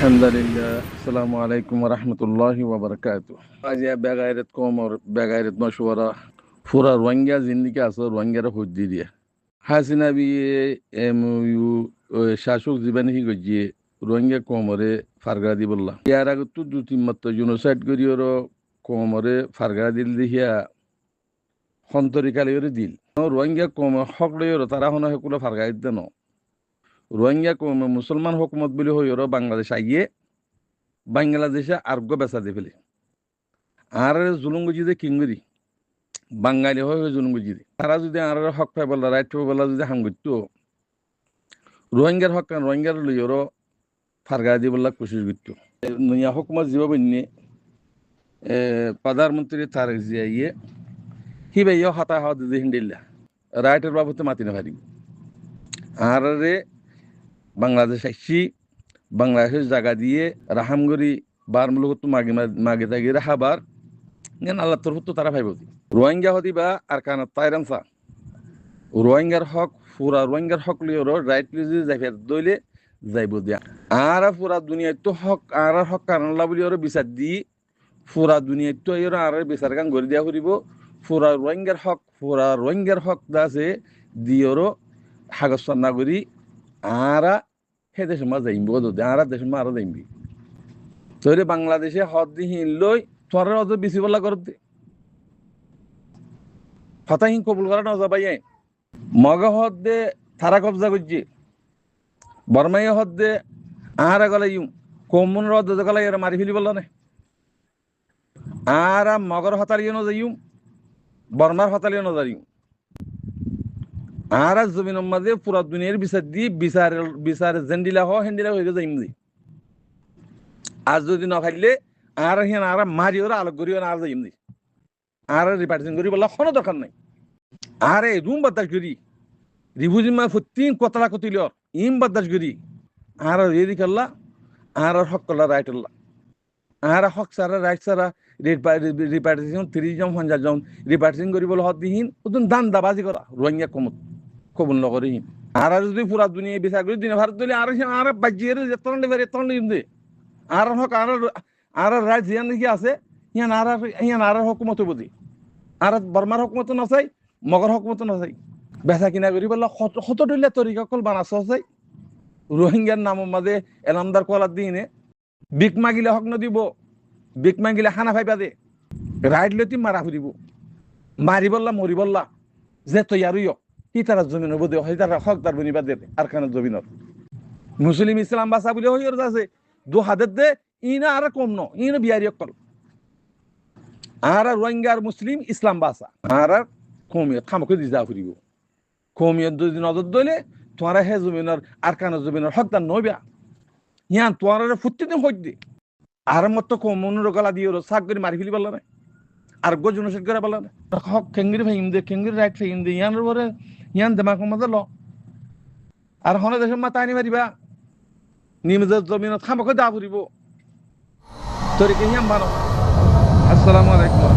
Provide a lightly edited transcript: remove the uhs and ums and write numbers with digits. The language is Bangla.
Alhamdulillah. Assalamualaikum warahmatullahi wabarakatuh. Aja bagairet komor bagairet mashwara fura Rohingya জিন্দিকে আছে রোহিঙ্গারা হজ্জি দিয়া হাসিনা বিয়ে এমইউ শাসক জীবন হি গজিয়ে রোহিঙ্গা কোমরে ফারগা দি বললা ইয়ার আগে তো দু তিন মাত্র জুনোসাইড করিওর কোমরে ফারগা দিল দিহিয়া হন্তরিকালিওর দিল রোহিঙ্গা কোম হক লইর তারা হন হেকুলো ফারগা দেন রোহিঙ্গা কোম মুসলমান হকুমত বলে হইর বাংলাদেশ আইয়ে বাংলাদেশে আরোগ্য বেচা দিয়ে ফেলে আর জুলুঙ্গজি যে কিংগরি বাঙালি হয় জুলুঙ্গজি তারা যদি আর হক পাই বলা রাইট পাই বলা যদি হাঙ্গিত রোহিঙ্গার হক রোহিঙ্গার লইর ফারগা দি বললা কোশিশ করত নয়া হকুমত জীব বন্যে প্রধানমন্ত্রী তারেক জিয়া ইয়ে হিবাইও হতা হত যে হিন্দিল্লা রাইটের বাবুতে মাতি না পারি আর রে বাংলাদেশ আইসি বাংলাদেশের জায়গা দিয়ে রাহামগরি বারমূলত মাগে মাগে তাগি রাহাবার জ্ঞান আল্লাহ তরফ তো তারা ভাইব রোহিঙ্গা হতি বা আর কানা তাইরানসা রোহিঙ্গার হক পুরা রোহিঙ্গার হক লিওর রাইট লিজি যাইফের দইলে যাইব দিয়া আর পুরা দুনিয়ায় তো হক আর হক কারণলা বলি ওর বিচার দি পুরা দুনিয়ায় তো এর আর বিচার গান করে দিয়া করিব পুরা রোহিঙ্গার হক দাসে দিওর হাগস্ত নাগরি আর হে দেশ মা যাইব আর দেশ মা আর যাইবি তোরে বাংলাদেশে হদ দিহীন লই তোর অত বেশি বলা করতে হতাহীন কবুল করা না যাবাই মগ হদ দে থারা কবজা করছি বর্মাই হদ দে আহারা গলাই কমন রদ গলাই এর মারি ফেলি বললা না আর মগর হতালিও না যাইম বর্মার হতালিও না যাইম আর জমিন মাঝে পুরা দুনিয়ার বিচার দি বিচার জেন্ডিলা হেন্ডিলা হয়ে যাইম দি আর যদি না খাইলে আর হিয়ান আর মারিও আলোক করিও না আর যাইম দি আর রিপার্টিং করি বললা কোনো দরকার নাই আরে রুম বাতাস করি রিভুজিমা ফুতিন কতলা কতিল ইম বাতাস করি আর রেডি করলা আর হক করলা রাইট করলা আর হক সারা রাইট সারা রিপার্টিশন 30 জন 50 জন রিপার্টিং করি বলে হদ দিহীন ওদন দান দাবাজি করা রোহিঙ্গা কমত কবুল নকরিহীন আর যদি পুরা দুনিয়া বিচার করি দিনে ভারত দিলে আর বাজিয়ে যেতন বেরে তন দে আর হক আর রাইট জিয়ান কি আছে ইয়ান আর হকুমত বুঝি আর বর্মার হকুমত নাচাই মগর হকুমত নাচাই বেচা কিনা করি বললা কত দলীয় তরিকা কল বানাস চাই রোহিঙ্গার নামের মাঝে এলামদার কলার দিনে বিক মাগিলে হক নদিব বিক মাগিলে খানা ফাইবা দে রাইট লতি মারা ফুরিব মারি বললা মরি বললা যে তৈয়ারইও কি তারা জমিনের বোধ হয় তারা হকদার বনিবা দে আর খানের জমিনের মুসলিম ইসলাম বাসা বলে হইর আছে দু হাতের দে ইনা আর কম ন ইনা বিয়ারি কল আর রোহিঙ্গার মুসলিম ইসলাম বাসা আর কমিয়ত খামকে দি যা ফুরিব কমিয়ত যদি নজর দইলে তোমার হে জমিনের আর কানের জমিনের হকদার নইবা ইয়ান তোমার ফুটি দিন হই দি আর মতো কমনের গলা দিয়ে সাক করে মারি ফেলি বললা না আর গজনসেট করে বললা না হক খেঙ্গিরি ফাইম দে খেঙ্গিরি রাইট ফাইম দে ইয়ান বরে ইয়ান দেমাক মধ্যে ল আর হনে দেশের মাথা আনি মারিবা নিমজের জমিনত খামকে দা ফুরিব তরিকে ইয়ান বানো আসসালামু আলাইকুম।